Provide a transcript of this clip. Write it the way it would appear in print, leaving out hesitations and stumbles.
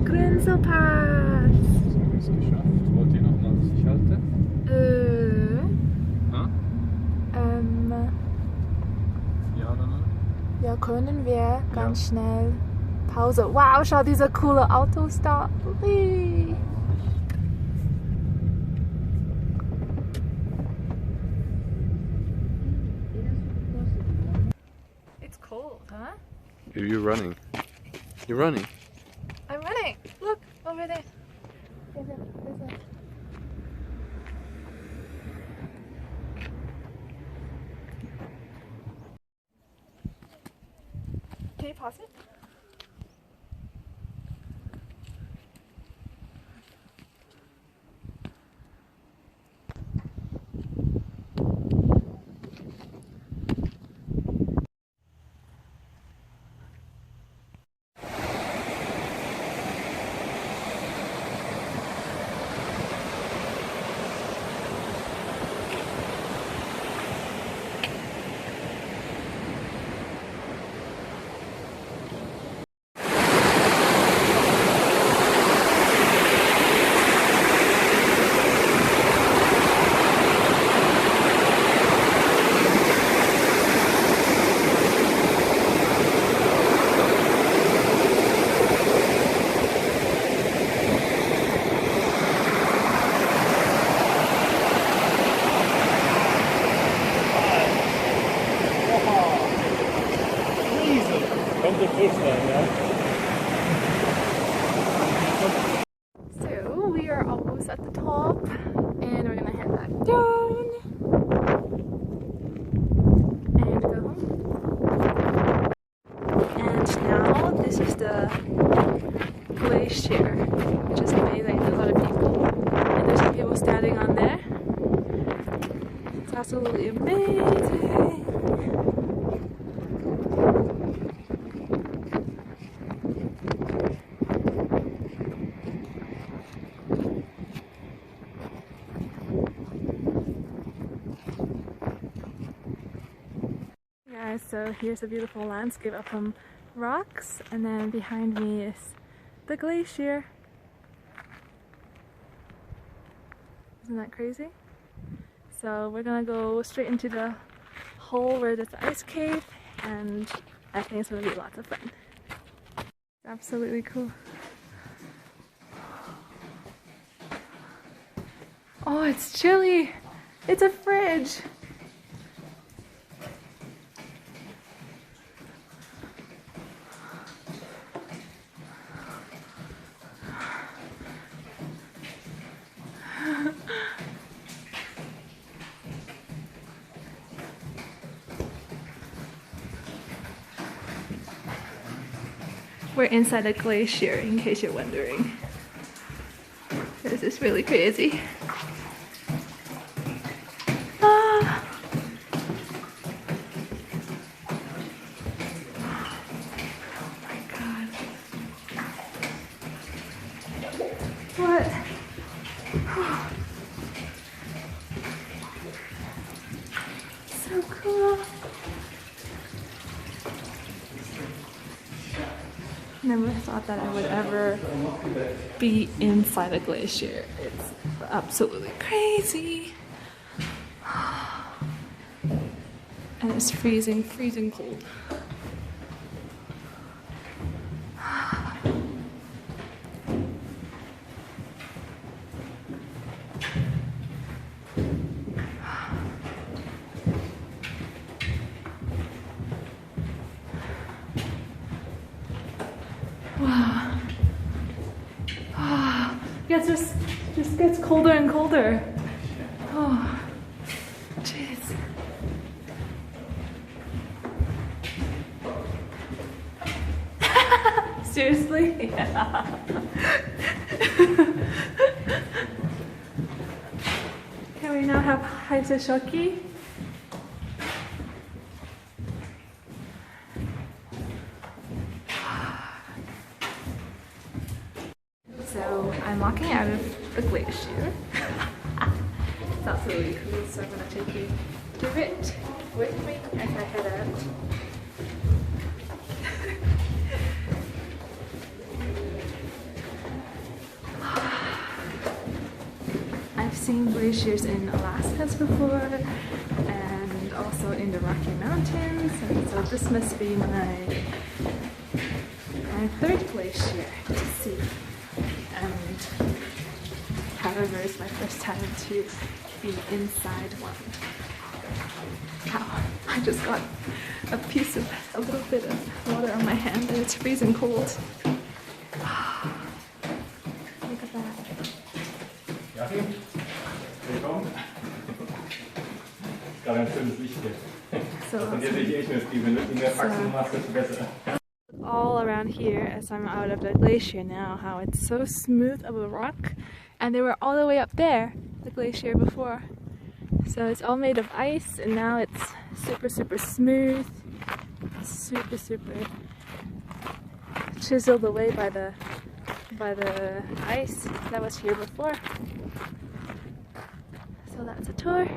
Grimsel Pass. Jetzt haben wir es geschafft. Wollt ihr nochmal, dass ich halte? Ja oder nein? Ja, können wir ganz schnell. Pause. Wow, schau diese coole Autos da. Ui. It's cold, huh? You're running. You're running. I'm running. Look over there. There's a. Can you pause it? Kommt der Bus rein, ja? So we are almost at the top and we're gonna head back down and go home. And now this is the Glacier, which is amazing. There's a lot of people and there's some people standing on there. It's absolutely amazing. So here's a beautiful landscape up from rocks, and then behind me is the glacier. Isn't that crazy? So we're gonna go straight into the hole where there's the ice cave, and I think it's gonna be lots of fun. Absolutely cool. Oh, it's chilly. It's a fridge. We're inside a glacier, in case you're wondering. This is really crazy. Ah. Oh my god. What? So cool. Never thought that I would ever be inside a glacier. It's absolutely crazy. And it's freezing, freezing cold. Wow. Oh, it just gets colder and colder. Oh, jeez. Seriously? Yeah. Can we now have Haizashoki? So I'm walking out of the glacier. That's really cool, so I'm gonna take you through it with me as I head out. I've seen glaciers in Alaska before and also in the Rocky Mountains, and so this must be my third glacier to see. And however, it's my first time to be inside one. Ow, I just got a little bit of water on my hand and it's freezing cold. Look at that. Joachim, willkommen. Gerade ein schönes Licht hier. So Von dir sehe ich echt nicht viel. Wenn du in der Praxis machst, desto besser. All around here as I'm out of the glacier now, how it's so smooth of a rock, and they were all the way up there, the glacier before. So it's all made of ice and now it's super smooth, super chiseled away by the ice that was here before. So that's a tour.